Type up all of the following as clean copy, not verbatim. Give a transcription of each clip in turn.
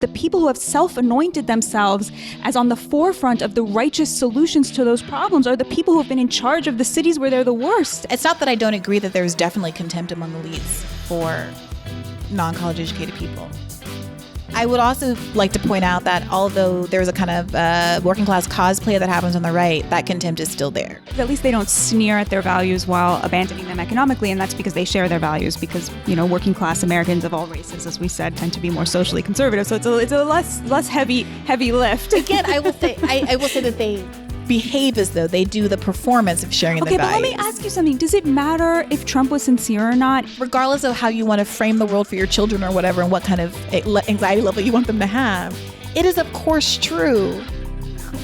The people who have self-anointed themselves as on the forefront of the righteous solutions to those problems are the people who have been in charge of the cities where they're the worst. It's not that I don't agree that there's definitely contempt among elites for non-college educated people. I would also like to point out that although there's a kind of working class cosplay that happens on the right, that contempt is still there. At least they don't sneer at their values while abandoning them economically, and that's because they share their values because, working class Americans of all races, as we said, tend to be more socially conservative. So it's a less heavy lift. Again, I will say that they behave as though they do the performance of sharing their values. Okay, but let me ask you something. Does it matter if Trump was sincere or not? Regardless of how you want to frame the world for your children or whatever, and what kind of anxiety level you want them to have, it is of course true.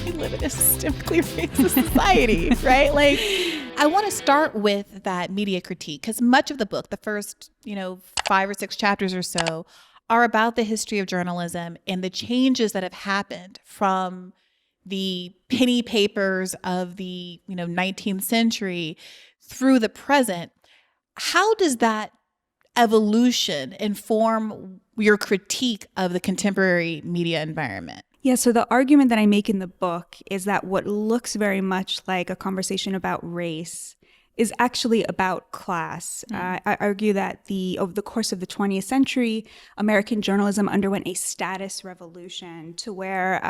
We live in a systemically racist society, right? Like, I want to start with that media critique because much of the book, the first, 5 or 6 chapters or so, are about the history of journalism and the changes that have happened from the penny papers of the 19th century through the present. How does that evolution inform your critique of the contemporary media environment? Yeah, so the argument that I make in the book is that what looks very much like a conversation about race is actually about class. I argue that over the course of the 20th century, American journalism underwent a status revolution to where,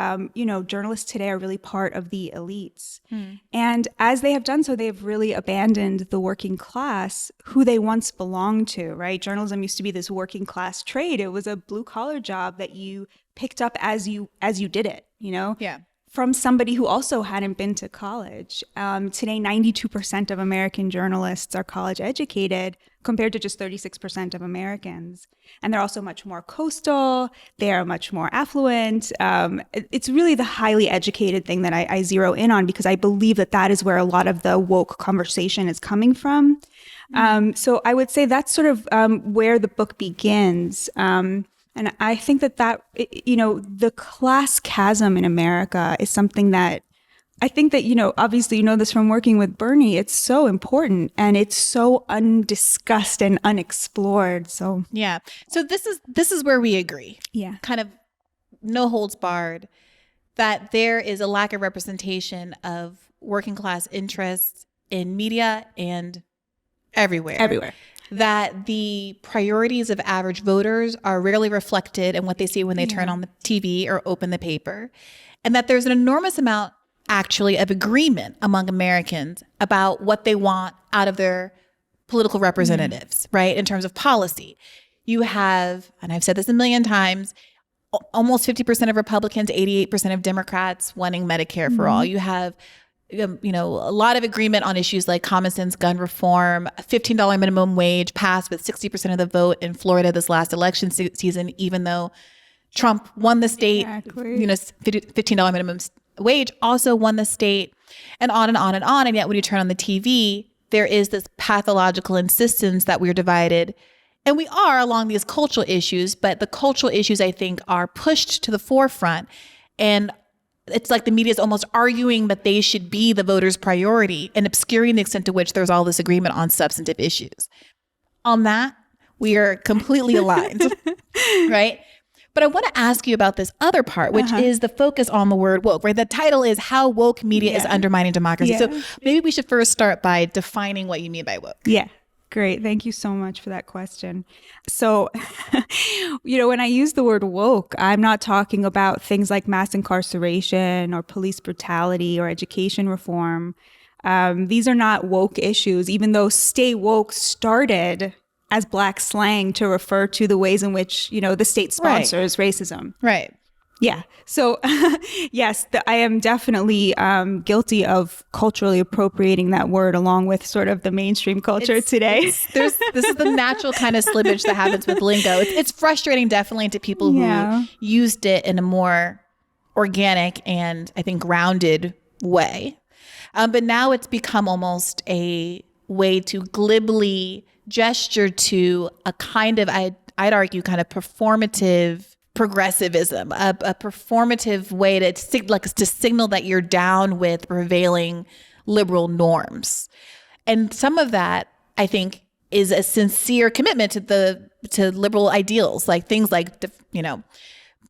journalists today are really part of the elites. And as they have done so, they have really abandoned the working class who they once belonged to, right? Journalism used to be this working class trade. It was a blue collar job that you picked up as you did it, Yeah. From somebody who also hadn't been to college. Today, 92% of American journalists are college educated compared to just 36% of Americans. And they're also much more coastal. They are much more affluent. It's really the highly educated thing that I zero in on because I believe that is where a lot of the woke conversation is coming from. So I would say that's sort of where the book begins. And I think that the class chasm in America is something that I think that, obviously, this from working with Bernie, it's so important and it's so undiscussed and unexplored. So, yeah. So this is where we agree. Yeah. Kind of no holds barred that there is a lack of representation of working class interests in media and everywhere. That the priorities of average voters are rarely reflected in what they see when they turn on the TV or open the paper. And that there's an enormous amount, actually, of agreement among Americans about what they want out of their political representatives, right, in terms of policy. You have, and I've said this a million times, almost 50% of Republicans, 88% of Democrats wanting Medicare for all. You have a lot of agreement on issues like common sense gun reform, a $15 minimum wage passed with 60% of the vote in Florida this last election season, even though Trump won the state, $15 minimum wage also won the state, and on and on and on. And yet when you turn on the TV, there is this pathological insistence that we're divided. And we are along these cultural issues, but the cultural issues, I think, are pushed to the forefront. And it's like the media is almost arguing that they should be the voters' priority and obscuring the extent to which there's all this agreement on substantive issues. On that, we are completely aligned, right? But I want to ask you about this other part, which is the focus on the word woke, right? The title is How Woke Media is Undermining Democracy. Yeah. So maybe we should first start by defining what you mean by woke. Yeah. Great. Thank you so much for that question. So, when I use the word woke, I'm not talking about things like mass incarceration or police brutality or education reform. These are not woke issues, even though stay woke started as Black slang to refer to the ways in which, the state sponsors racism. Right. Yeah. So, yes, I am definitely guilty of culturally appropriating that word along with sort of the mainstream culture today. This is the natural kind of slippage that happens with lingo. It's frustrating definitely to people who used it in a more organic and I think grounded way. But now it's become almost a way to glibly gesture to a kind of, I'd argue, kind of performative progressivism, a performative way to signal that you're down with prevailing liberal norms. And some of that, I think, is a sincere commitment to liberal ideals, like things like,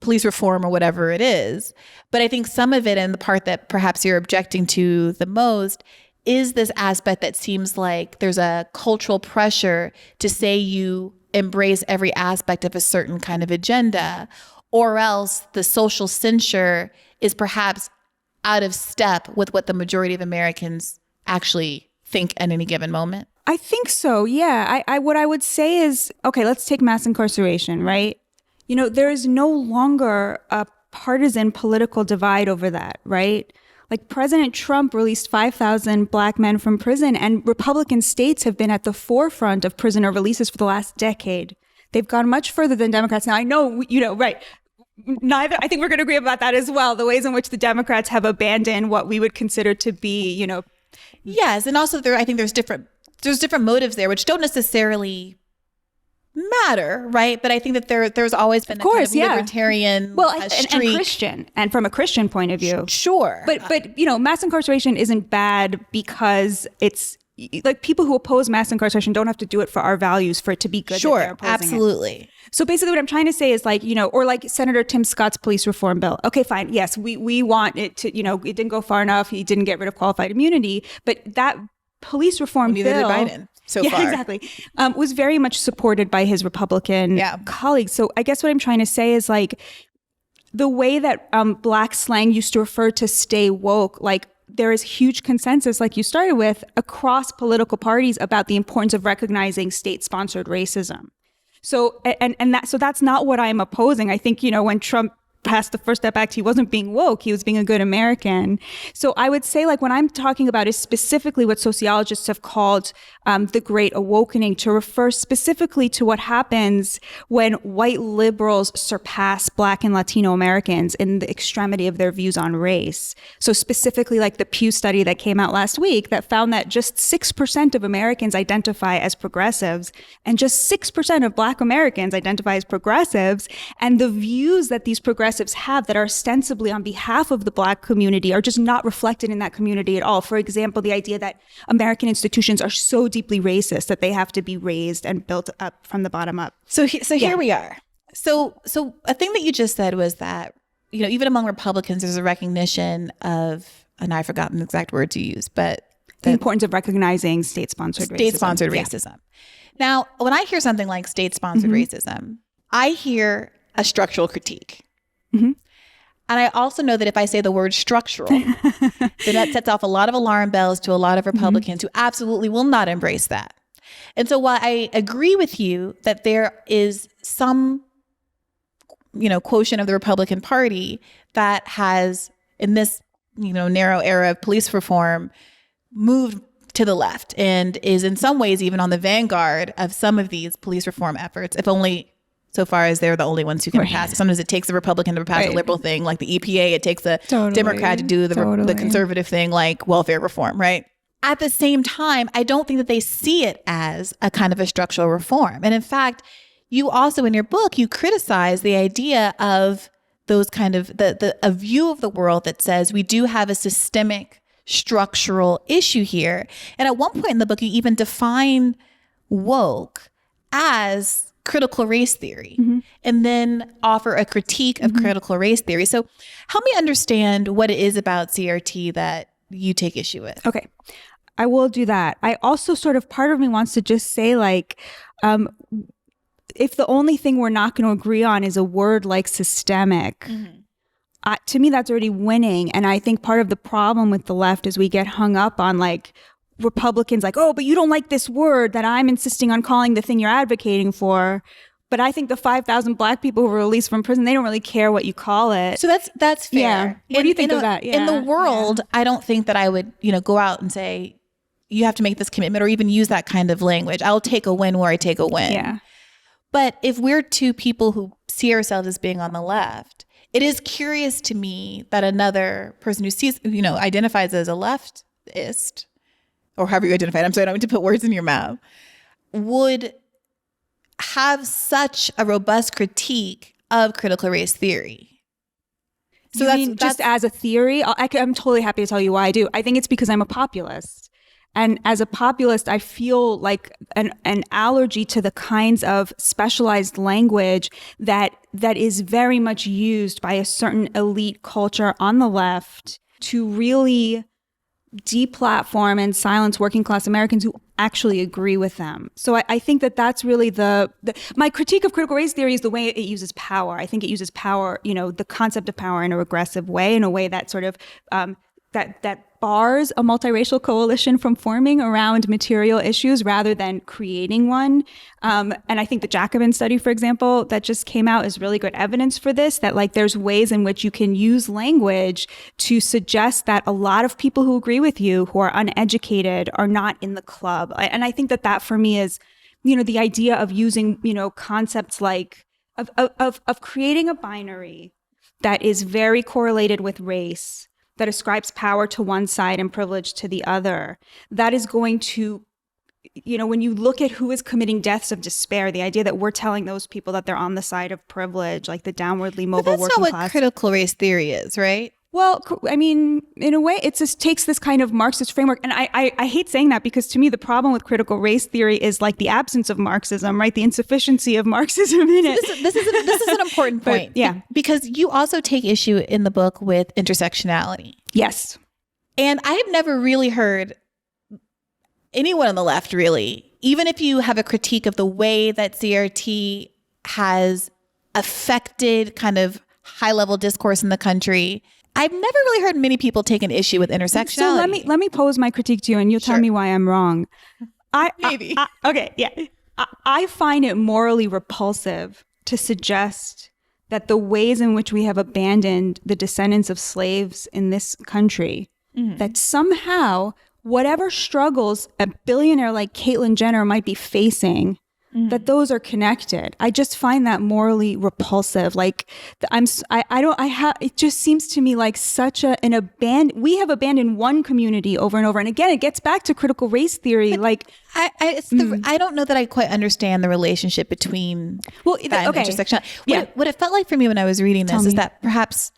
police reform or whatever it is. But I think some of it, and the part that perhaps you're objecting to the most, is this aspect that seems like there's a cultural pressure to say you embrace every aspect of a certain kind of agenda, or else the social censure is perhaps out of step with what the majority of Americans actually think at any given moment. I think so. Yeah. I what I would say is, okay, let's take mass incarceration, right? There is no longer a partisan political divide over that, right? Like President Trump released 5,000 Black men from prison, and Republican states have been at the forefront of prisoner releases for the last decade. They've gone much further than Democrats. Now, I know, right. I think we're going to agree about that as well. The ways in which the Democrats have abandoned what we would consider to be, Yes. And also I think there's different motives there, which don't necessarily matter, right? But I think that there's always been a kind of libertarian streak. And Christian, and from a Christian point of view. Sure. But mass incarceration isn't bad because it's like people who oppose mass incarceration don't have to do it for our values for it to be good. Sure, absolutely. It. So basically what I'm trying to say is like, or like Senator Tim Scott's police reform bill. Okay, fine. Yes, we want it to, it didn't go far enough. He didn't get rid of qualified immunity, but that police reform bill. Neither did Biden. So far. Exactly. Was very much supported by his Republican colleagues. So I guess what I'm trying to say is like the way that Black slang used to refer to stay woke, like there is huge consensus, like you started with, across political parties about the importance of recognizing state-sponsored racism. So that's not what I'm opposing. I think, when Trump passed the First Step Act, he wasn't being woke, he was being a good American. So I would say like what I'm talking about is specifically what sociologists have called the Great Awakening, to refer specifically to what happens when white liberals surpass Black and Latino Americans in the extremity of their views on race. So specifically like the Pew study that came out last week that found that just 6% of Americans identify as progressives and just 6% of Black Americans identify as progressives. And the views that these progressives have that are ostensibly on behalf of the Black community are just not reflected in that community at all. For example, the idea that American institutions are so deeply racist that they have to be raised and built up from the bottom up. So here we are. So a thing that you just said was that, even among Republicans, there's a recognition of, and I've forgotten the exact word to use, but the importance of recognizing state-sponsored racism. Now, when I hear something like state-sponsored racism, I hear a structural critique. Mm-hmm. And I also know that if I say the word structural, then that sets off a lot of alarm bells to a lot of Republicans who absolutely will not embrace that. And so while I agree with you that there is some, quotient of the Republican Party that has, in this, narrow era of police reform, moved to the left and is in some ways even on the vanguard of some of these police reform efforts, if only so far as they're the only ones who can pass it. Sometimes it takes a Republican to pass a liberal thing like the EPA. It takes a Democrat to do the conservative thing like welfare reform, right? At the same time, I don't think that they see it as a kind of a structural reform. And in fact, you also in your book, you criticize the idea of those kind of a view of the world that says we do have a systemic structural issue here. And at one point in the book, you even define woke as critical race theory, and then offer a critique of critical race theory. So help me understand what it is about CRT that you take issue with. Okay, I will do that. I also part of me wants to just say like, if the only thing we're not going to agree on is a word like systemic, to me, that's already winning. And I think part of the problem with the left is we get hung up on like, Republicans like, oh, but you don't like this word that I'm insisting on calling the thing you're advocating for. But I think the 5,000 Black people who were released from prison, they don't really care what you call it. So that's fair. Yeah. What do you think of that? Yeah. In the world, I don't think that I would, go out and say, you have to make this commitment or even use that kind of language. I'll take a win where I take a win. Yeah. But if we're two people who see ourselves as being on the left, it is curious to me that another person who sees, identifies as a leftist, or however you identify it, I'm sorry, I don't mean to put words in your mouth, would have such a robust critique of critical race theory. So that's just as a theory? I'm totally happy to tell you why I do. I think it's because I'm a populist. And as a populist, I feel like an allergy to the kinds of specialized language that is very much used by a certain elite culture on the left to really deplatform and silence working class Americans who actually agree with them. So I think that's really my critique of critical race theory is the way it uses power. I think it uses power, the concept of power in a regressive way, in a way that sort of that bars a multiracial coalition from forming around material issues rather than creating one. And I think the Jacobin study, for example, that just came out is really good evidence for this, that like there's ways in which you can use language to suggest that a lot of people who agree with you, who are uneducated, are not in the club. And I think that for me is, the idea of using, concepts like of creating a binary that is very correlated with race, that ascribes power to one side and privilege to the other, that is going to, when you look at who is committing deaths of despair, the idea that we're telling those people that they're on the side of privilege, like the downwardly mobile working class. That's not what critical race theory is, right? Well, I mean, in a way, it just takes this kind of Marxist framework. And I hate saying that, because to me, the problem with critical race theory is like the absence of Marxism, right? The insufficiency of Marxism in it. This is an important point. But, yeah. Because you also take issue in the book with intersectionality. Yes. And I have never really heard anyone on the left, really, even if you have a critique of the way that CRT has affected kind of high-level discourse in the country, I've never really heard many people take an issue with intersectionality. So let me pose my critique to you, and you'll tell me why I'm wrong. Maybe. Okay, yeah. I find it morally repulsive to suggest that the ways in which we have abandoned the descendants of slaves in this country, that somehow whatever struggles a billionaire like Caitlyn Jenner might be facing, that those are connected. I just find that morally repulsive. Like it just seems to me like such we have abandoned one community over and over. And again, it gets back to critical race theory. But like I don't know that I quite understand the relationship between that and intersectionality. What it felt like for me when I was reading this is that perhaps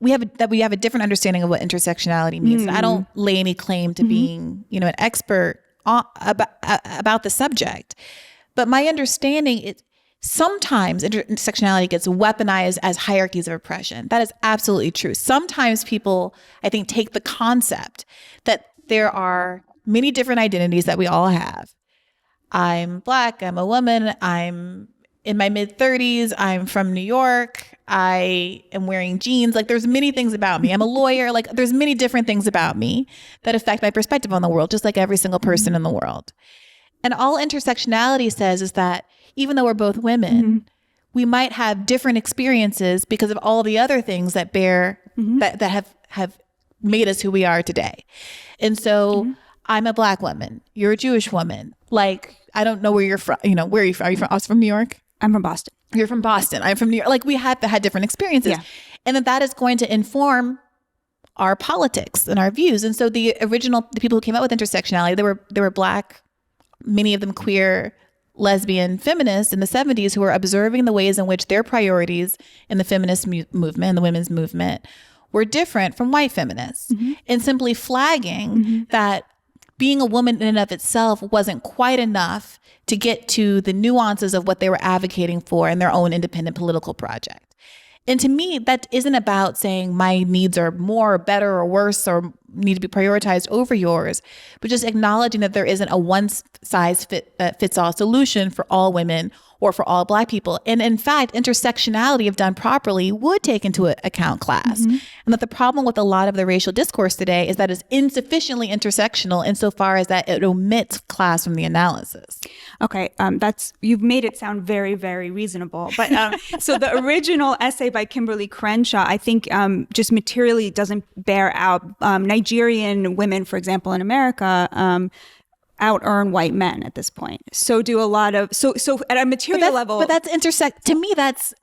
we have a different understanding of what intersectionality means. And I don't lay any claim to being, an expert about the subject. But my understanding is sometimes intersectionality gets weaponized as hierarchies of oppression. That is absolutely true. Sometimes people, I think, take the concept that there are many different identities that we all have. I'm Black, I'm a woman, I'm in my mid-30s, I'm from New York, I am wearing jeans. Like, there's many things about me. I'm a lawyer. Like, there's many different things about me that affect my perspective on the world, just like every single person in the world. And all intersectionality says is that even though we're both women, we might have different experiences because of all the other things that that have made us who we are today. And so I'm a Black woman. You're a Jewish woman. Like, I don't know where you're from. Where are you from? Are you from? I was from New York. I'm from Boston. You're from Boston. I'm from New York. Like, we had different experiences. Yeah. And that is going to inform our politics and our views. And so the people who came up with intersectionality, they were Black, many of them queer, lesbian feminists in the 70s who were observing the ways in which their priorities in the feminist movement and the women's movement were different from white feminists, and simply flagging that being a woman in and of itself wasn't quite enough to get to the nuances of what they were advocating for in their own independent political project. And to me, that isn't about saying my needs are more or better or worse or need to be prioritized over yours, but just acknowledging that there isn't a one-size-fits-all solution for all women or for all Black people. And in fact, intersectionality, if done properly, would take into account class. And that the problem with a lot of the racial discourse today is that it's insufficiently intersectional insofar as that it omits class from the analysis. Okay, you've made it sound very, very reasonable. But so the original essay by Kimberly Crenshaw, I think just materially doesn't bear out. Nigerian women, for example, in America, out-earn white men at this point. So do a lot of, so at a material level. But that's to me, that's.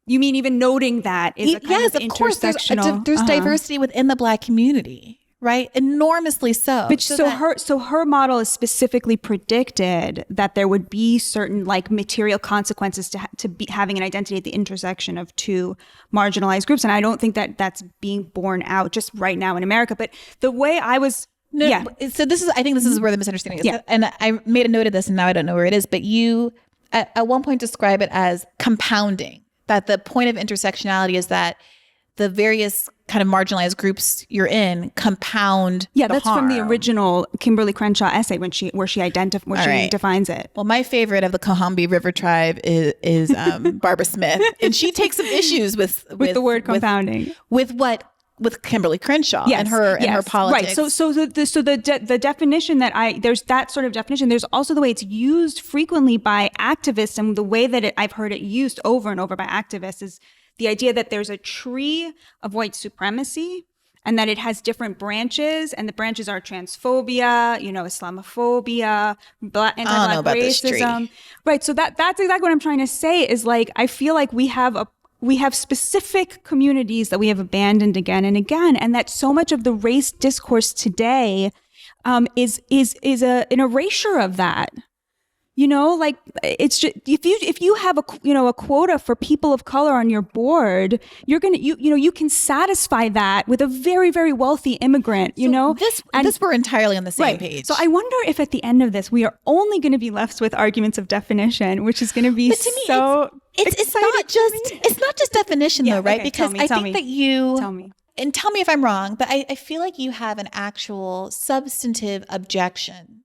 You mean even noting that is a kind of intersectional. There's diversity within the Black community, right? Enormously so. But so her model is specifically predicted that there would be certain like material consequences to be having an identity at the intersection of two marginalized groups. And I don't think that that's being borne out just right now in America. But the way I was No, Yeah. So I think this is where the misunderstanding is. Yeah. And I made a note of this and now I don't know where it is, but you at one point describe it as compounding, that the point of intersectionality is that the various kind of marginalized groups you're in compound. Yeah, the that's harm. from the original Kimberly Crenshaw essay where she defines it. Well, my favorite of the Combahee River tribe is Barbara Smith, and she takes some issues with the word compounding. With Kimberly Crenshaw and her politics. Right. So the definition there's that sort of definition. There's also the way it's used frequently by activists, and the way that I've heard it used over and over by activists is the idea that there's a tree of white supremacy and that it has different branches, and the branches are transphobia, Islamophobia, anti-Black racism. Right. So that's exactly what I'm trying to say is like, I feel like we have specific communities that we have abandoned again and again, and that so much of the race discourse today is an erasure of that. Like it's just if you have a quota for people of color on your board, you can satisfy that with a very, very wealthy immigrant. This we're entirely on the same page. So I wonder if at the end of this we are only going to be left with arguments of definition, which is going to be it's not just definition though, right? Okay, because I think that you tell me. And tell me if I'm wrong, but I feel like you have an actual substantive objection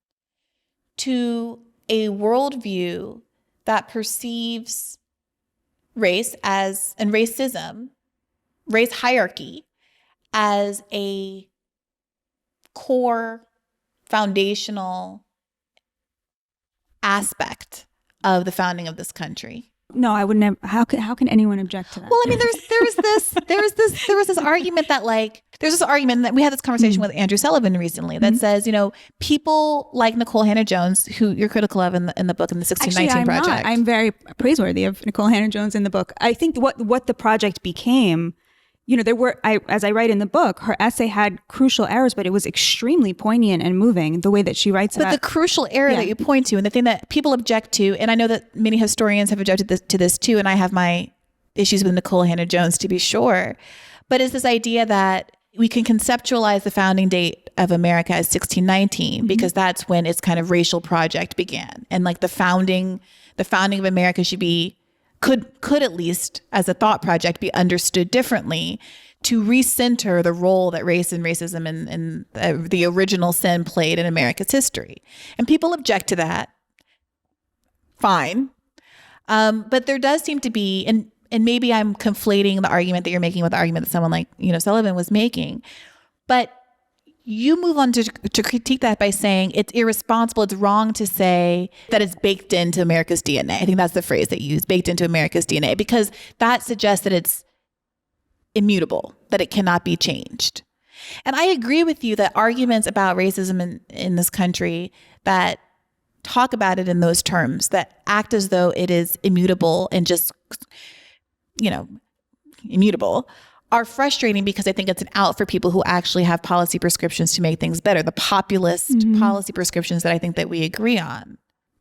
to a worldview that perceives race and racism, race hierarchy, as a core foundational aspect of the founding of this country. No, I would never. How can anyone object to that? Well, I mean, there was this argument that we had this conversation with Andrew Sullivan recently that says, people like Nicole Hannah-Jones, who you're critical of in the book in the 1619 Project. I'm very praiseworthy of Nicole Hannah-Jones in the book. I think what the project became, as I write in the book, her essay had crucial errors, but it was extremely poignant and moving the way that she writes about. But the crucial error that you point to, and the thing that people object to, and I know that many historians have objected to this too, and I have my issues with Nicole Hannah-Jones to be sure, but is this idea that we can conceptualize the founding date of America as 1619 because that's when its kind of racial project began, and like the founding of America could at least as a thought project be understood differently to recenter the role that race and racism and the original sin played in America's history. And people object to that. Fine. But there does seem to be, and maybe I'm conflating the argument that you're making with the argument that someone like, Sullivan was making, but you move on to critique that by saying it's irresponsible, it's wrong to say that it's baked into America's DNA. I think that's the phrase that you use, baked into America's DNA, because that suggests that it's immutable, that it cannot be changed. And I agree with you that arguments about racism in this country that talk about it in those terms, that act as though it is immutable and just, immutable, are frustrating because I think it's an out for people who actually have policy prescriptions to make things better, the populist policy prescriptions that I think that we agree on.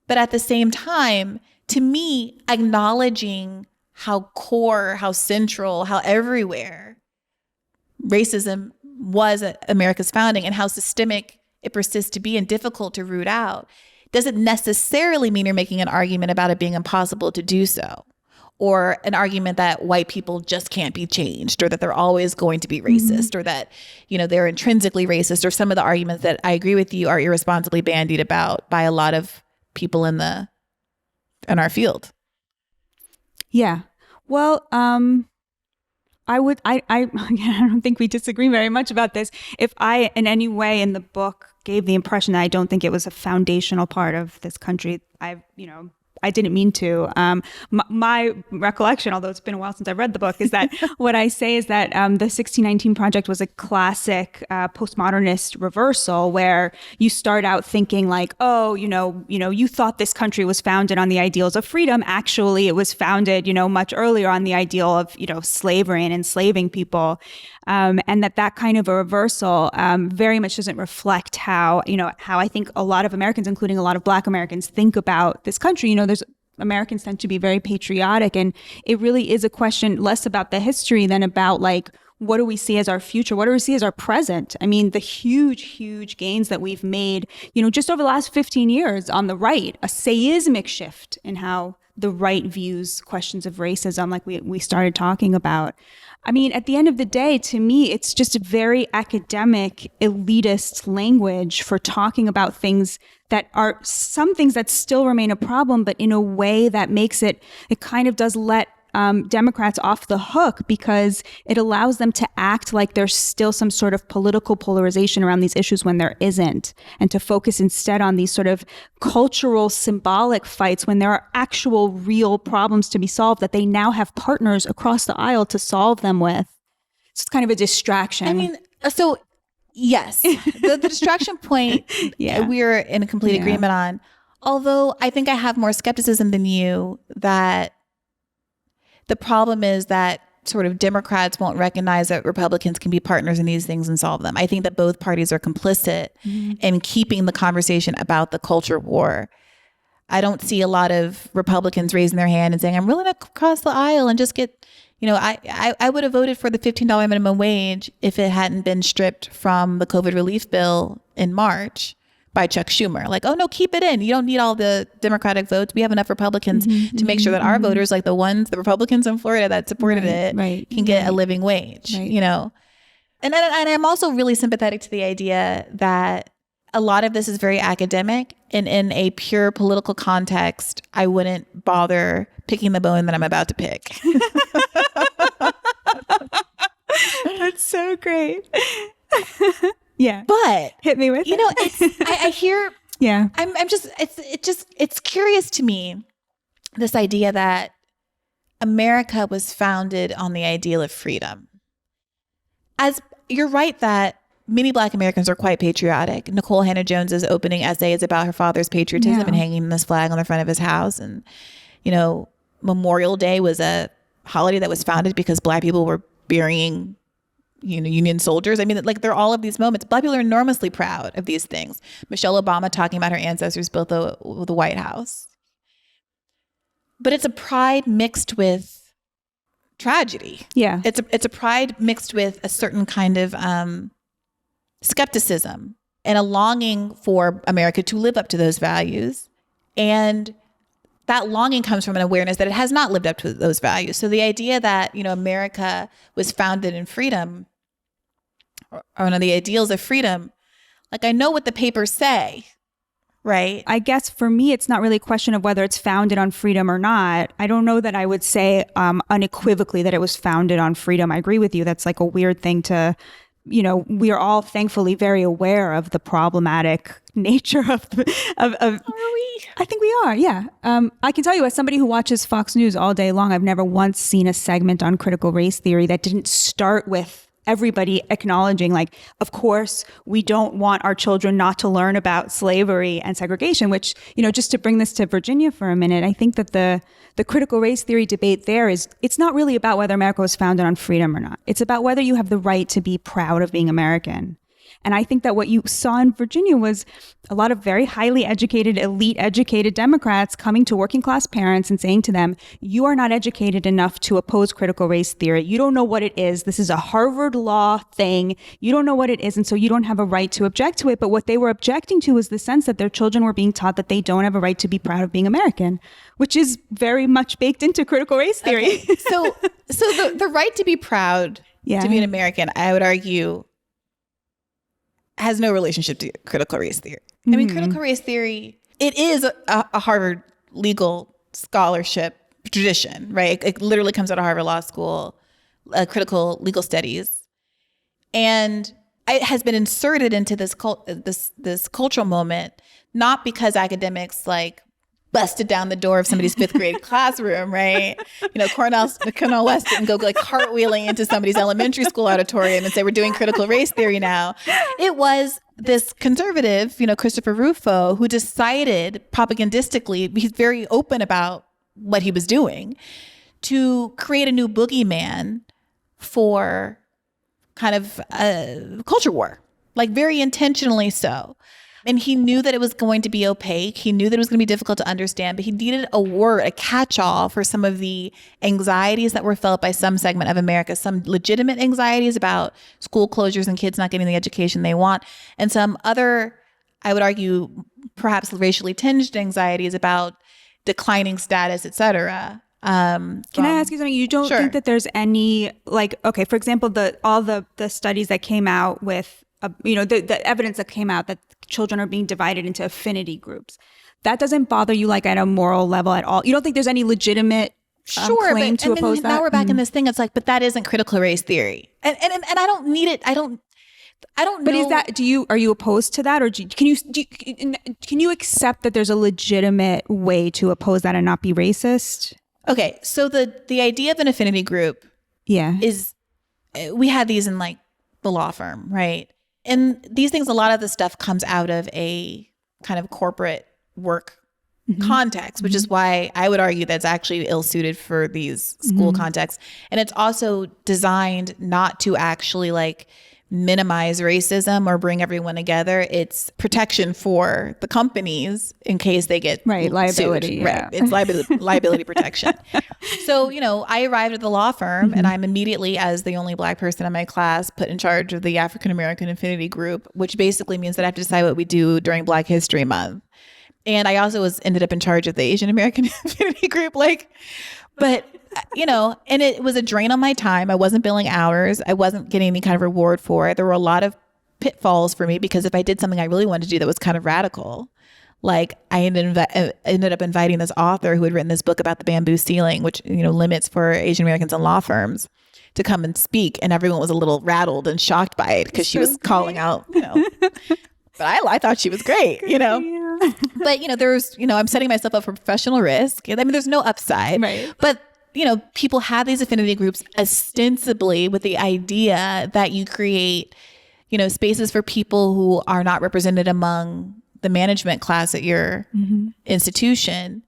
But at the same time, to me, acknowledging how core, how central, how everywhere racism was at America's founding and how systemic it persists to be and difficult to root out, doesn't necessarily mean you're making an argument about it being impossible to do so, or an argument that white people just can't be changed, or that they're always going to be racist, or that, they're intrinsically racist, or some of the arguments that I agree with you are irresponsibly bandied about by a lot of people in our field. Yeah. Well, I don't think we disagree very much about this. If I, in any way in the book, gave the impression that I don't think it was a foundational part of this country, I didn't mean to. My recollection, although it's been a while since I read the book, is that what I say is that the 1619 Project was a classic postmodernist reversal where you start out thinking like, you thought this country was founded on the ideals of freedom. Actually, it was founded, much earlier on the ideal of, slavery and enslaving people. And that kind of a reversal very much doesn't reflect how I think a lot of Americans, including a lot of Black Americans, think about this country. Americans tend to be very patriotic, and it really is a question less about the history than about like what do we see as our future? What do we see as our present? I mean, the huge gains that we've made, just over the last 15 years on the right, a seismic shift in how the right views questions of racism, like we started talking about. I mean, at the end of the day, to me, it's just a very academic, elitist language for talking about things that are some things that still remain a problem, but in a way that makes it kind of does let Democrats off the hook, because it allows them to act like there's still some sort of political polarization around these issues when there isn't, and to focus instead on these sort of cultural symbolic fights when there are actual real problems to be solved that they now have partners across the aisle to solve them with. It's kind of a distraction. I mean, so yes, the distraction point we're in complete agreement on. Although I think I have more skepticism than you that the problem is that sort of Democrats won't recognize that Republicans can be partners in these things and solve them. I think that both parties are complicit in keeping the conversation about the culture war. I don't see a lot of Republicans raising their hand and saying, I'm willing to cross the aisle and just get, I would have voted for the $15 minimum wage if it hadn't been stripped from the COVID relief bill in March by Chuck Schumer. Like, oh no, keep it in. You don't need all the Democratic votes. We have enough Republicans to make sure that our voters, like the Republicans in Florida that supported can get a living wage, And I'm also really sympathetic to the idea that a lot of this is very academic, and in a pure political context, I wouldn't bother picking the bone that I'm about to pick. That's so great. Yeah. But hit me with it's I hear it's curious to me, this idea that America was founded on the ideal of freedom. As you're right that many Black Americans are quite patriotic. Nikole Hannah-Jones's opening essay is about her father's patriotism and hanging this flag on the front of his house. And, Memorial Day was a holiday that was founded because Black people were burying Union soldiers. I mean, like, there are all of these moments. Black people are enormously proud of these things. Michelle Obama talking about her ancestors built the White House. But it's a pride mixed with tragedy. Yeah. It's a pride mixed with a certain kind of skepticism and a longing for America to live up to those values. And that longing comes from an awareness that it has not lived up to those values. So the idea that, America was founded in freedom, or one of the ideals of freedom, like, I know what the papers say, right? I guess for me, it's not really a question of whether it's founded on freedom or not. I don't know that I would say unequivocally that it was founded on freedom. I agree with you. That's like a weird thing to, we are all thankfully very aware of the problematic nature of are we? I think we are. Yeah. I can tell you, as somebody who watches Fox News all day long, I've never once seen a segment on critical race theory that didn't start with everybody acknowledging, like, of course, we don't want our children not to learn about slavery and segregation, which, just to bring this to Virginia for a minute, I think that the critical race theory debate there is, it's not really about whether America was founded on freedom or not. It's about whether you have the right to be proud of being American. And I think that what you saw in Virginia was a lot of very highly educated, elite educated Democrats coming to working class parents and saying to them, you are not educated enough to oppose critical race theory. You don't know what it is. This is a Harvard law thing. You don't know what it is. And so you don't have a right to object to it. But what they were objecting to was the sense that their children were being taught that they don't have a right to be proud of being American, which is very much baked into critical race theory. Okay. So the right to be proud to be an American, I would argue, has no relationship to critical race theory. I mean, critical race theory, it is a Harvard legal scholarship tradition, right? It literally comes out of Harvard Law School, critical legal studies. And it has been inserted into this cultural moment, not because academics like busted down the door of somebody's fifth grade classroom, right? Cornel West didn't go like cartwheeling into somebody's elementary school auditorium and say, we're doing critical race theory now. It was this conservative, Christopher Rufo, who decided propagandistically, he's very open about what he was doing, to create a new boogeyman for kind of a culture war, like very intentionally so. And he knew that it was going to be opaque. He knew that it was going to be difficult to understand, but he needed a word, a catch-all for some of the anxieties that were felt by some segment of America, some legitimate anxieties about school closures and kids not getting the education they want, and some other, I would argue, perhaps racially tinged anxieties about declining status, et cetera. Can I ask you something? You don't think that there's any, like, okay, for example, all the studies that came out with, the evidence that came out that children are being divided into affinity groups, that doesn't bother you, like, at a moral level at all? You don't think there's any legitimate claim to oppose that? Now we're back in this thing. It's like, but that isn't critical race theory, and I don't need it. I don't know. But is that, are you opposed to that, or can you accept that there's a legitimate way to oppose that and not be racist? Okay, so the idea of an affinity group, is, we had these in like the law firm, right? And these things, a lot of the stuff comes out of a kind of corporate work context, which is why I would argue that's actually ill-suited for these school contexts. And it's also designed not to actually like minimize racism or bring everyone together. It's protection for the companies in case they get liability. Sued. Right. It's liability protection. So, I arrived at the law firm and I'm immediately, as the only Black person in my class, put in charge of the African American Affinity Group, which basically means that I have to decide what we do during Black History Month. And I also ended up in charge of the Asian American Affinity Group. But and it was a drain on my time. I wasn't billing hours. I wasn't getting any kind of reward for it. There were a lot of pitfalls for me because if I did something I really wanted to do that was kind of radical, like I ended up inviting this author who had written this book about the bamboo ceiling, which, limits for Asian Americans in law firms, to come and speak. And everyone was a little rattled and shocked by it because she was calling out, but I thought she was great, But, there's, I'm setting myself up for professional risk. I mean, there's no upside. Right. But, people have these affinity groups ostensibly with the idea that you create, spaces for people who are not represented among the management class at your institution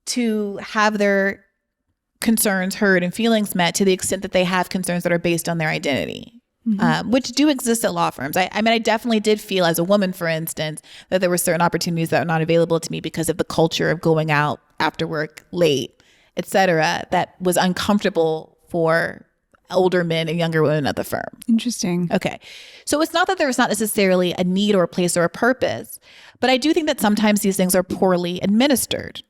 to have their concerns heard and feelings met to the extent that they have concerns that are based on their identity. Which do exist at law firms. I definitely did feel as a woman, for instance, that there were certain opportunities that are not available to me because of the culture of going out after work late, et cetera, that was uncomfortable for older men and younger women at the firm. Interesting. Okay. So it's not that there's not necessarily a need or a place or a purpose, but I do think that sometimes these things are poorly administered.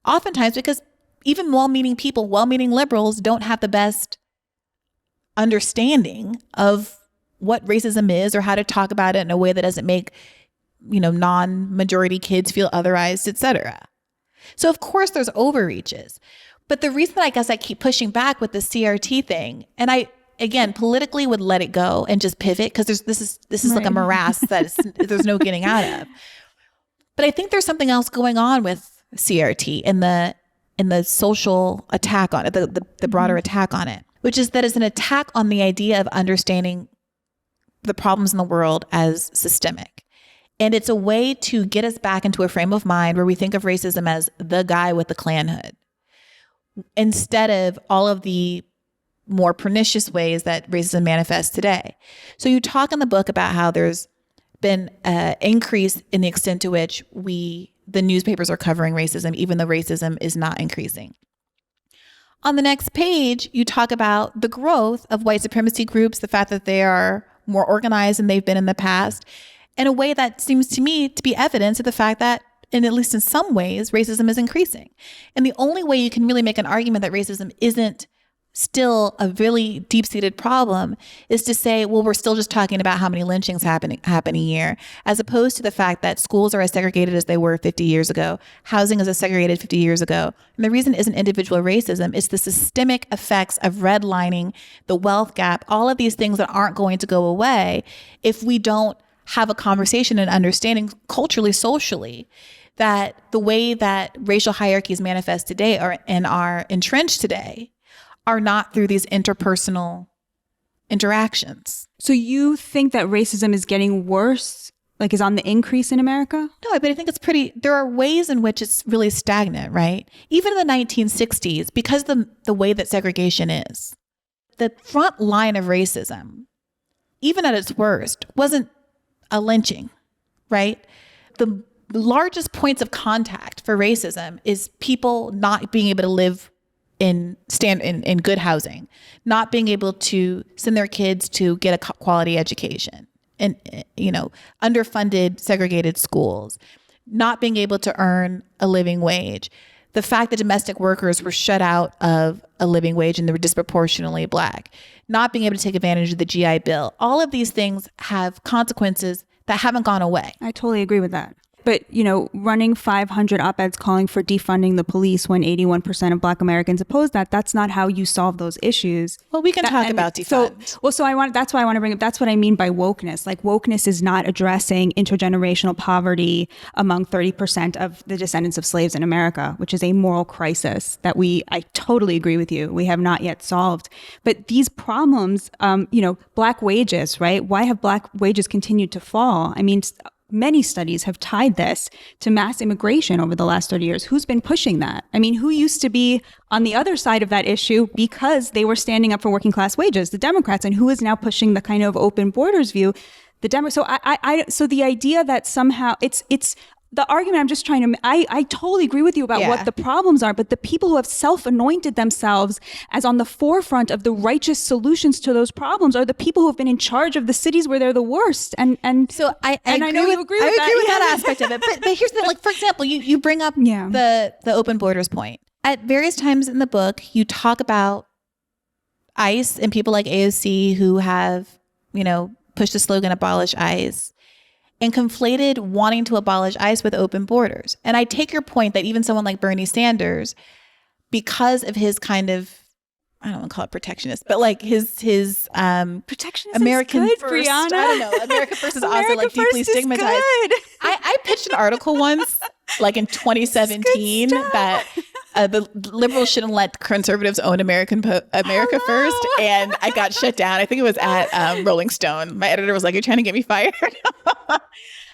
Oftentimes because even well-meaning people, well-meaning liberals don't have the best understanding of what racism is or how to talk about it in a way that doesn't make, non-majority kids feel otherized, et cetera. So of course there's overreaches. But the reason that I guess I keep pushing back with the CRT thing, and I, again, politically would let it go and just pivot because this is like a morass that there's no getting out of. But I think there's something else going on with CRT and the social attack on it, the broader attack on it, which is that it's an attack on the idea of understanding the problems in the world as systemic. And it's a way to get us back into a frame of mind where we think of racism as the guy with the Klan hood, instead of all of the more pernicious ways that racism manifests today. So you talk in the book about how there's been an increase in the extent to which the newspapers are covering racism, even though racism is not increasing. On the next page, you talk about the growth of white supremacy groups, the fact that they are more organized than they've been in the past, in a way that seems to me to be evidence of the fact that, and at least in some ways, racism is increasing. And the only way you can really make an argument that racism isn't still a really deep-seated problem is to say, well, we're still just talking about how many lynchings happen a year, as opposed to the fact that schools are as segregated as they were 50 years ago, housing is as segregated 50 years ago. And the reason isn't individual racism, it's the systemic effects of redlining, the wealth gap, all of these things that aren't going to go away if we don't have a conversation and understanding culturally, socially, that the way that racial hierarchies manifest today are entrenched today are not through these interpersonal interactions. So you think that racism is getting worse, like is on the increase in America? No, but I think there are ways in which it's really stagnant, right? Even in the 1960s, because the way that segregation is, the front line of racism, even at its worst, wasn't a lynching, right? The largest points of contact for racism is people not being able to live in good housing, not being able to send their kids to get a quality education, and underfunded segregated schools, not being able to earn a living wage, the fact that domestic workers were shut out of a living wage and they were disproportionately Black, not being able to take advantage of the GI Bill. All of these things have consequences that haven't gone away. I totally agree with that. But, running 500 op-eds calling for defunding the police when 81% of Black Americans oppose that, that's not how you solve those issues. Well, we can talk about defund. That's why I want to bring up, that's what I mean by wokeness. Like, wokeness is not addressing intergenerational poverty among 30% of the descendants of slaves in America, which is a moral crisis that I totally agree with you, we have not yet solved. But these problems, Black wages, right? Why have Black wages continued to fall? I mean, many studies have tied this to mass immigration over the last 30 years. Who's been pushing that? I mean, who used to be on the other side of that issue because they were standing up for working class wages? The Democrats. And who is now pushing the kind of open borders view? The Democrats. So so the idea that somehow it's the argument I'm just trying to, I totally agree with you about what the problems are, but the people who have self-anointed themselves as on the forefront of the righteous solutions to those problems are the people who have been in charge of the cities where they're the worst. And so I know you agree with that. I agree with that aspect of it. But here's the thing, like, for example, you bring up the open borders point. At various times in the book, you talk about ICE and people like AOC who have, pushed the slogan, abolish ICE, and conflated wanting to abolish ICE with open borders. And I take your point that even someone like Bernie Sanders, because of his kind of, I don't want to call it protectionist, but like his protectionist American good, first, Brianna. I don't know, America first is also like deeply stigmatized. I pitched an article once, like in 2017, that the liberals shouldn't let conservatives own America first, and I got shut down. I think it was at Rolling Stone. My editor was like, "You're trying to get me fired."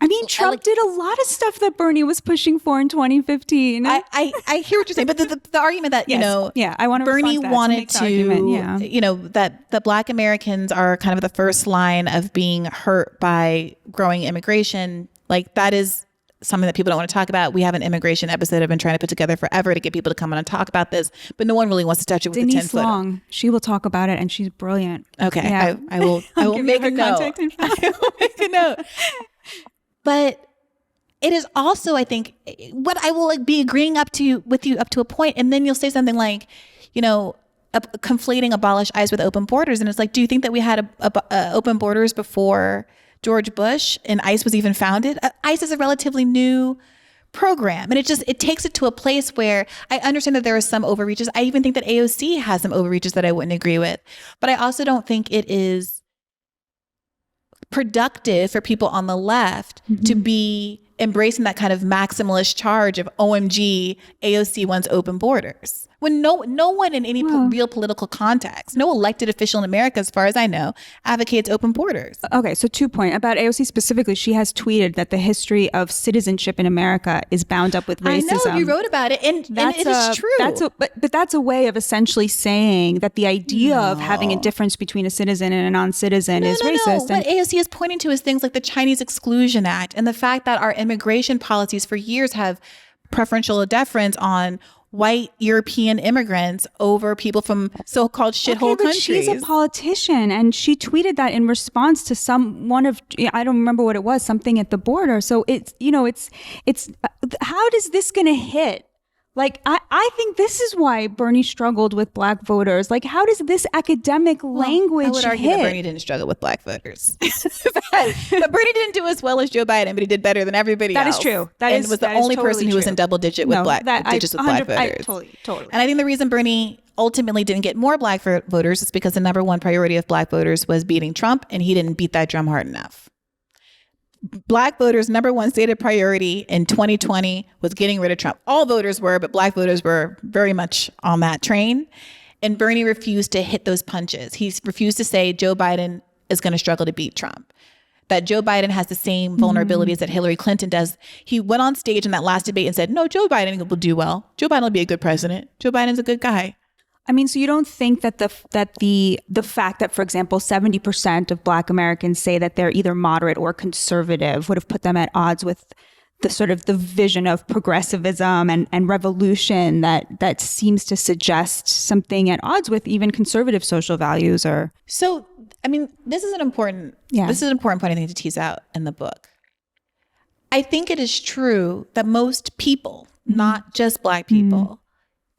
I mean, Trump did a lot of stuff that Bernie was pushing for in 2015. I hear what you're saying, but the argument that I want to Bernie wanted to, that the Black Americans are kind of the first line of being hurt by growing immigration, like that is something that people don't want to talk about. We have an immigration episode I've been trying to put together forever to get people to come on and talk about this, but no one really wants to touch it with Denise a 10-foot. Long, she will talk about it, and she's brilliant. Okay, yeah. I will make a note. I will make a note. But it is also, I think, what I will be agreeing with you up to a point, and then you'll say something like, conflating abolish ICE with open borders, and it's like, do you think that we had open borders before George Bush and ICE was even founded? ICE is a relatively new program, and it takes it to a place where I understand that there are some overreaches. I even think that AOC has some overreaches that I wouldn't agree with, but I also don't think it is productive for people on the left to be embracing that kind of maximalist charge of OMG, AOC wants open borders. When no one in any real political context, no elected official in America, as far as I know, advocates open borders. Okay, so 2 points. About AOC specifically, she has tweeted that the history of citizenship in America is bound up with racism. I know, you wrote about it, and it is true. But that's a way of essentially saying that the idea of having a difference between a citizen and a non-citizen is racist. No. What AOC is pointing to is things like the Chinese Exclusion Act and the fact that our immigration policies for years have preferential deference on white European immigrants over people from so-called shithole countries. She's a politician, and she tweeted that in response to I don't remember what it was, something at the border. So it's how does this gonna hit? Like, I think this is why Bernie struggled with Black voters. Like, how does this academic language hit? I would argue that Bernie didn't struggle with Black voters. But Bernie didn't do as well as Joe Biden, but he did better than everybody else. That is true. And was the only person who was in double digits with Black voters. Totally. And I think the reason Bernie ultimately didn't get more Black voters is because the number one priority of Black voters was beating Trump, and he didn't beat that drum hard enough. Black voters' number one stated priority in 2020 was getting rid of Trump. All voters were, but Black voters were very much on that train. And Bernie refused to hit those punches. He refused to say Joe Biden is going to struggle to beat Trump, that Joe Biden has the same vulnerabilities that Hillary Clinton does. He went on stage in that last debate and said, no, Joe Biden will do well. Joe Biden will be a good president. Joe Biden's a good guy. I mean, so you don't think that the fact that, for example, 70% of Black Americans say that they're either moderate or conservative would have put them at odds with the sort of the vision of progressivism and revolution that seems to suggest something at odds with even conservative social values? Or so, I mean, this is an important point I think to tease out in the book. I think it is true that most people, not just Black people,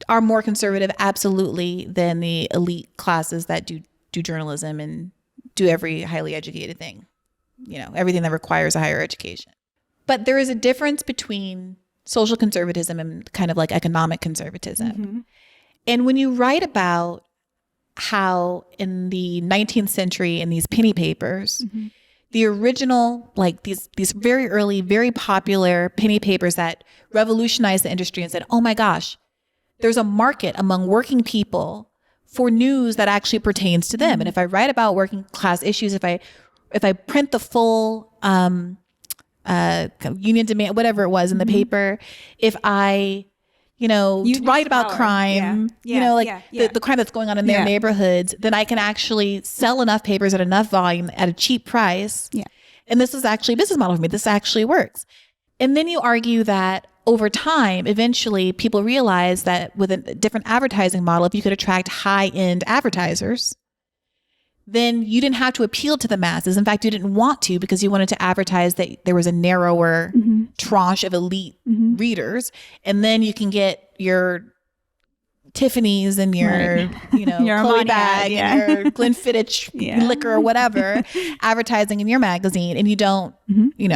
are more conservative, absolutely, than the elite classes that do journalism and do every highly educated thing, everything that requires a higher education. But there is a difference between social conservatism and kind of like economic conservatism. And when you write about how in the 19th century in these penny papers, the original, like these very early, very popular penny papers that revolutionized the industry and said, oh my gosh, there's a market among working people for news that actually pertains to them. And if I write about working class issues, if I print the full union demand, whatever it was in the paper, if I, write about crime, the crime that's going on in their neighborhoods, then I can actually sell enough papers at enough volume at a cheap price. Yeah. And this is actually a business model for me. This actually works. And then you argue that over time, eventually people realize that with a different advertising model, if you could attract high-end advertisers, then you didn't have to appeal to the masses. In fact, you didn't want to, because you wanted to advertise that there was a narrower tranche of elite readers. And then you can get your Tiffany's and your, your Chloe bag and your Glenfiddich liquor or whatever advertising in your magazine. And you don't, you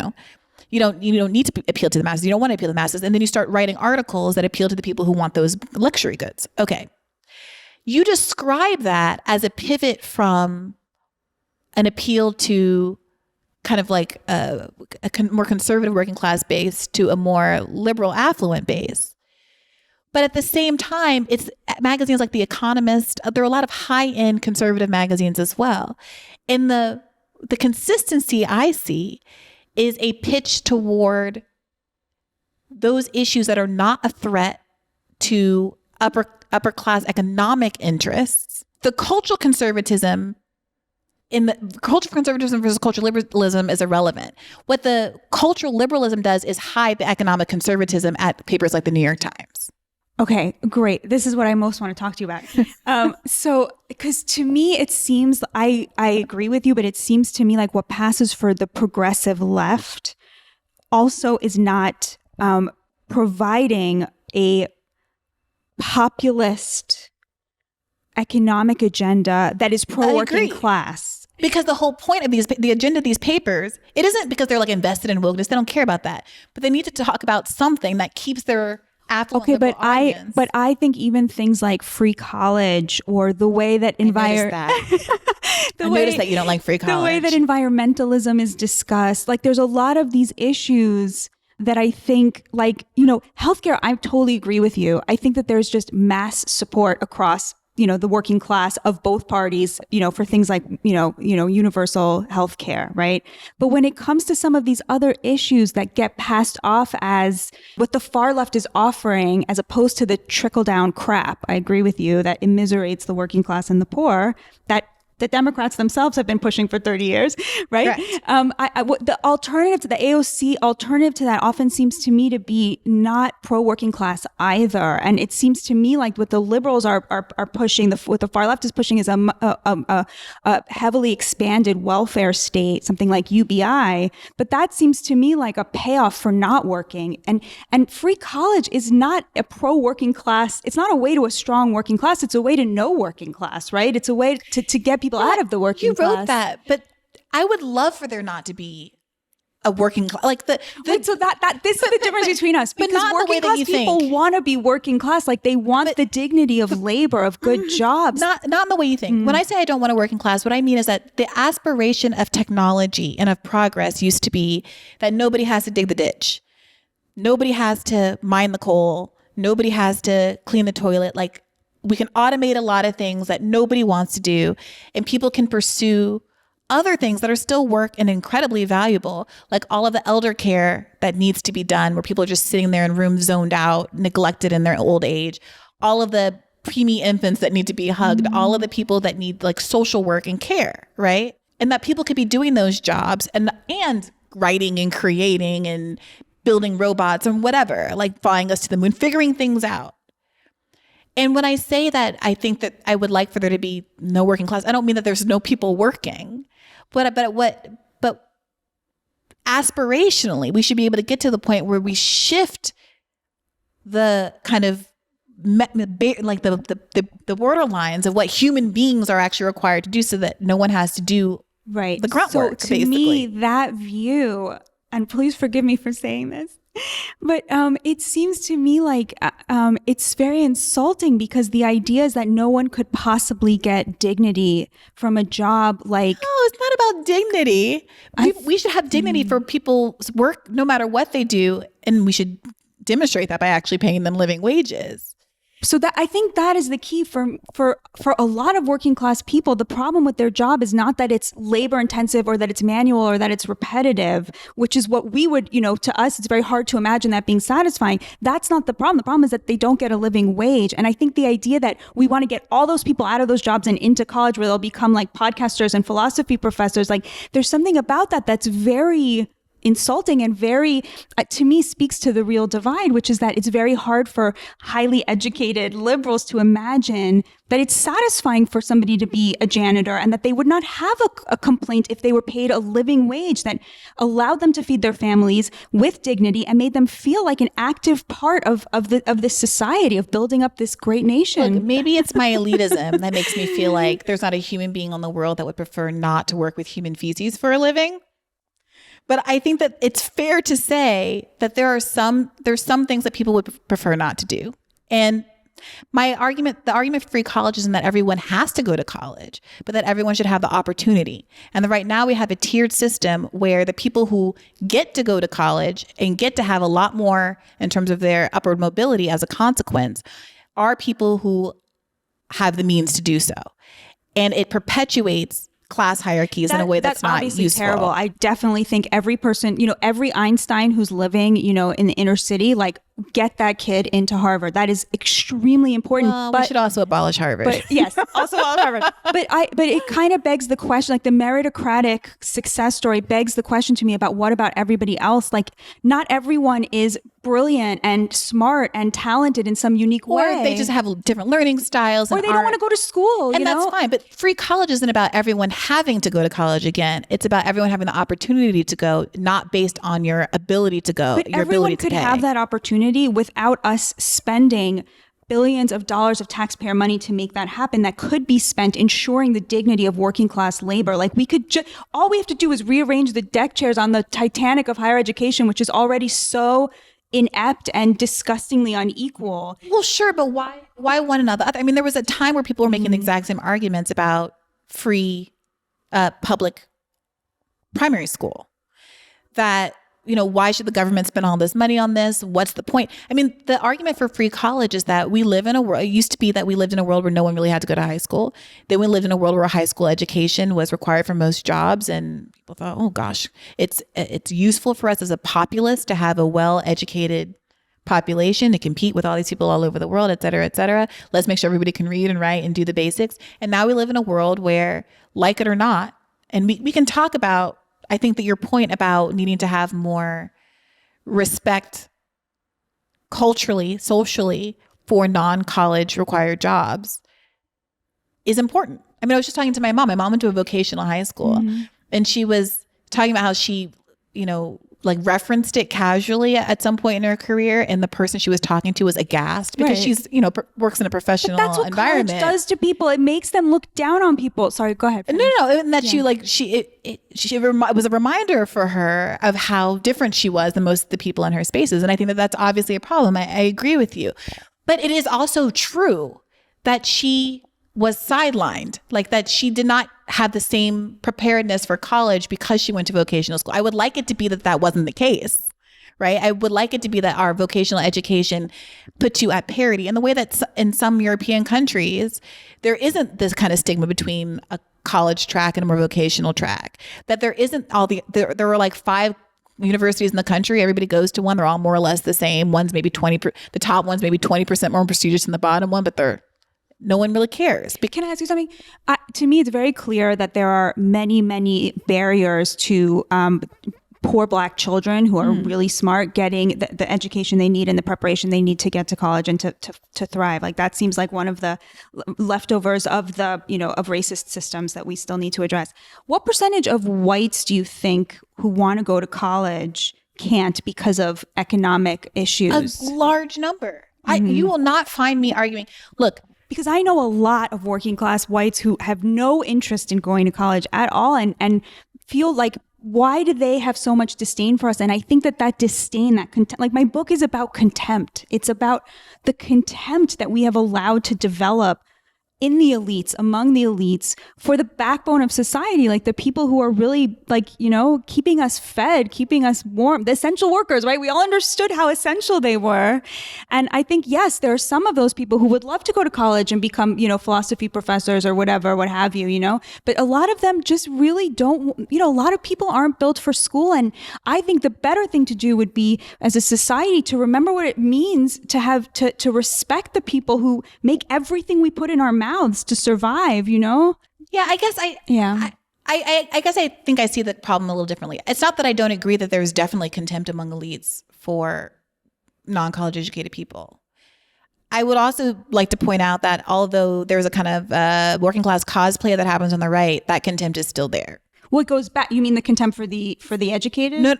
don't need to appeal to the masses. You don't want to appeal to the masses. And then you start writing articles that appeal to the people who want those luxury goods. Okay. You describe that as a pivot from an appeal to kind of like a more conservative working class base to a more liberal affluent base. But at the same time, it's magazines like The Economist. There are a lot of high-end conservative magazines as well. And the consistency I see is a pitch toward those issues that are not a threat to upper class economic interests. The cultural conservatism versus cultural liberalism is irrelevant. What the cultural liberalism does is hide the economic conservatism at papers like the New York Times. Okay, great. This is what I most want to talk to you about. So, because to me, it seems, I agree with you, but it seems to me like what passes for the progressive left also is not providing a populist economic agenda that is pro-working class. Because the whole point of the agenda of these papers, it isn't because they're like invested in wokeness. They don't care about that. But they need to talk about something that keeps their affluent audience. But I think even things like free college or the way that I noticed that you don't like free college. The way that environmentalism is discussed, like there's a lot of these issues that I think, like, healthcare, I totally agree with you. I think that there's just mass support across, the working class of both parties, for things like, universal healthcare, right? But when it comes to some of these other issues that get passed off as what the far left is offering, as opposed to the trickle-down crap, I agree with you, that immiserates the working class and the poor, that the Democrats themselves have been pushing for 30 years, right? The alternative to the AOC alternative to that often seems to me to be not pro-working class either. And it seems to me like what the liberals are pushing, what the far left is pushing is a heavily expanded welfare state, something like UBI. But that seems to me like a payoff for not working. And free college is not a pro-working class. It's not a way to a strong working class. It's a way to no working class, right? It's a way to get people out of the working class. You wrote that, but I would love for there not to be a working class. Like this is the difference between us, because working class people want to be working class. Like they want the dignity of labor, of good jobs. Not in the way you think. When I say I don't want a working class, what I mean is that the aspiration of technology and of progress used to be that nobody has to dig the ditch. Nobody has to mine the coal. Nobody has to clean the toilet. Like, we can automate a lot of things that nobody wants to do, and people can pursue other things that are still work and incredibly valuable, like all of the elder care that needs to be done, where people are just sitting there in rooms zoned out, neglected in their old age, all of the preemie infants that need to be hugged, all of the people that need like social work and care, right? And that people could be doing those jobs and writing and creating and building robots and whatever, like flying us to the moon, figuring things out. And when I say that, I think that I would like for there to be no working class. I don't mean that there's no people working, but aspirationally, we should be able to get to the point where we shift the kind of like the borderlines of what human beings are actually required to do, so that no one has to do the grunt work. So to me, that view, and please forgive me for saying this, but it seems to me like it's very insulting, because the idea is that no one could possibly get dignity from a job like... No, it's not about dignity. We should have dignity for people's work, no matter what they do, and we should demonstrate that by actually paying them living wages. So that, I think that is the key for a lot of working class people. The problem with their job is not that it's labor intensive or that it's manual or that it's repetitive, which is what we would, to us, it's very hard to imagine that being satisfying. That's not the problem. The problem is that they don't get a living wage. And I think the idea that we want to get all those people out of those jobs and into college where they'll become like podcasters and philosophy professors, like there's something about that that's very insulting and very, to me, speaks to the real divide, which is that it's very hard for highly educated liberals to imagine that it's satisfying for somebody to be a janitor, and that they would not have a complaint if they were paid a living wage that allowed them to feed their families with dignity and made them feel like an active part of this society, of building up this great nation. Look, maybe it's my elitism that makes me feel like there's not a human being on the world that would prefer not to work with human feces for a living. But I think that it's fair to say that there's some things that people would prefer not to do. And the argument for free college isn't that everyone has to go to college, but that everyone should have the opportunity. And right now we have a tiered system where the people who get to go to college and get to have a lot more in terms of their upward mobility as a consequence are people who have the means to do so. And it perpetuates class hierarchies in a way that's not obviously useful. Terrible. I definitely think every person, every Einstein who's living, in the inner city, like get that kid into Harvard. That is extremely important. But we should also abolish Harvard. But yes, also abolish Harvard. But it kind of begs the question, like the meritocratic success story begs the question to me about what about everybody else? Like not everyone is brilliant and smart and talented in some unique way. Or they just have different learning styles. Or they don't want to go to school. And that's fine. But free college isn't about everyone having to go to college again. It's about everyone having the opportunity to go, not based on your ability to go, but your everyone ability to could pay. have that opportunity without us spending billions of dollars of taxpayer money to make that happen. That could be spent ensuring the dignity of working class labor. Like we could all we have to do is rearrange the deck chairs on the Titanic of higher education, which is already so inept and disgustingly unequal. Well, sure, but why one another? I mean, there was a time where people were making the exact same arguments about free public primary school. That, why should the government spend all this money on this? What's the point? I mean, the argument for free college is that we live in a world, it used to be that we lived in a world where no one really had to go to high school. Then we lived in a world where high school education was required for most jobs. And people thought, oh gosh, it's useful for us as a populace to have a well-educated population to compete with all these people all over the world, et cetera, et cetera. Let's make sure everybody can read and write and do the basics. And now we live in a world where, like it or not, and we can talk about, I think that your point about needing to have more respect culturally, socially for non-college required jobs is important. I mean, I was just talking to my mom. My mom went to a vocational high school and she was talking about how she, like referenced it casually at some point in her career, and the person she was talking to was aghast because she's, works in a professional environment. That's what college does to people. It makes them look down on people. Sorry, go ahead. No, and that it was a reminder for her of how different she was than most of the people in her spaces. And I think that that's obviously a problem. I agree with you, but it is also true that she was sidelined, like that she did not have the same preparedness for college because she went to vocational school. I would like it to be that wasn't the case, right? I would like it to be that our vocational education puts you at parity in the way that in some European countries, there isn't this kind of stigma between a college track and a more vocational track, that there isn't there are like 5 universities in the country. Everybody goes to one. They're all more or less the same. One's maybe the top one's maybe 20% more prestigious than the bottom one, but they're no one really cares. Can I ask you something? To me, it's very clear that there are many, many barriers to poor Black children who are really smart getting the education they need and the preparation they need to get to college and to thrive. Like that seems like one of the leftovers of the, of racist systems that we still need to address. What percentage of whites do you think who want to go to college can't because of economic issues? A large number. You will not find me arguing. Look, because I know a lot of working class whites who have no interest in going to college at all and feel like, why do they have so much disdain for us? And I think that disdain, that contempt, like my book is about contempt. It's about the contempt that we have allowed to develop in the elites, among the elites, for the backbone of society, like the people who are really keeping us fed, keeping us warm, the essential workers, right? We all understood how essential they were. And I think, yes, there are some of those people who would love to go to college and become, philosophy professors or whatever, what have you, but a lot of them just really don't, a lot of people aren't built for school. And I think the better thing to do would be as a society to remember what it means to have, to respect the people who make everything we put in our mouths to survive, Yeah, I guess I guess I think I see the problem a little differently. It's not that I don't agree that there's definitely contempt among elites for non-college educated people. I would also like to point out that although there's a kind of working class cosplay that happens on the right, that contempt is still there. Well, it goes back. You mean the contempt for the educated? No.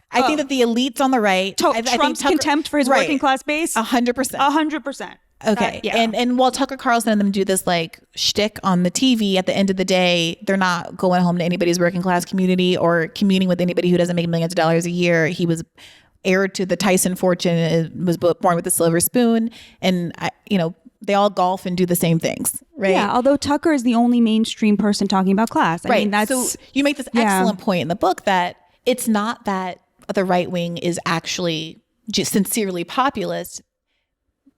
I think that the elites on the right, I Trump's think contempt for his working class base, 100%. 100%. Okay. And while Tucker Carlson and them do this like shtick on the TV, at the end of the day, they're not going home to anybody's working class community or communing with anybody who doesn't make millions of dollars a year. He was heir to the Tyson fortune, was born with a silver spoon. And, they all golf and do the same things, right? Yeah, although Tucker is the only mainstream person talking about class. I mean, that's... So you make this excellent point in the book that it's not that the right wing is actually just sincerely populist.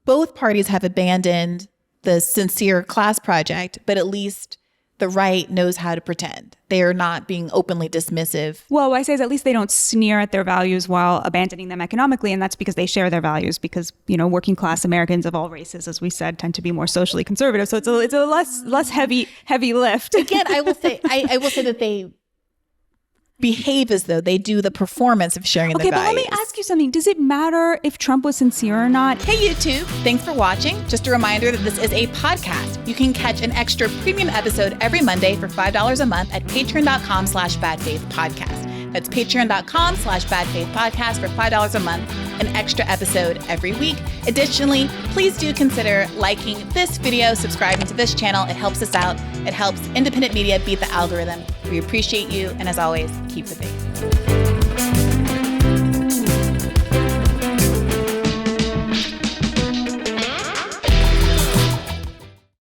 Both parties have abandoned the sincere class project, but at least the right knows how to pretend. They are not being openly dismissive. Well, what I say is at least they don't sneer at their values while abandoning them economically, and that's because they share their values because, working class Americans of all races, as we said, tend to be more socially conservative. So it's a less heavy lift. Again, I will say that they behave as though they do the performance of sharing their values. Okay, but let me ask you something. Does it matter if Trump was sincere or not? Hey, YouTube. Thanks for watching. Just a reminder that this is a podcast. You can catch an extra premium episode every Monday for $5 a month at patreon.com/badfaithpodcast. That's patreon.com/badfaithpodcast for $5 a month, an extra episode every week. Additionally, please do consider liking this video, subscribing to this channel. It helps us out. It helps independent media beat the algorithm. We appreciate you. And as always, keep the faith.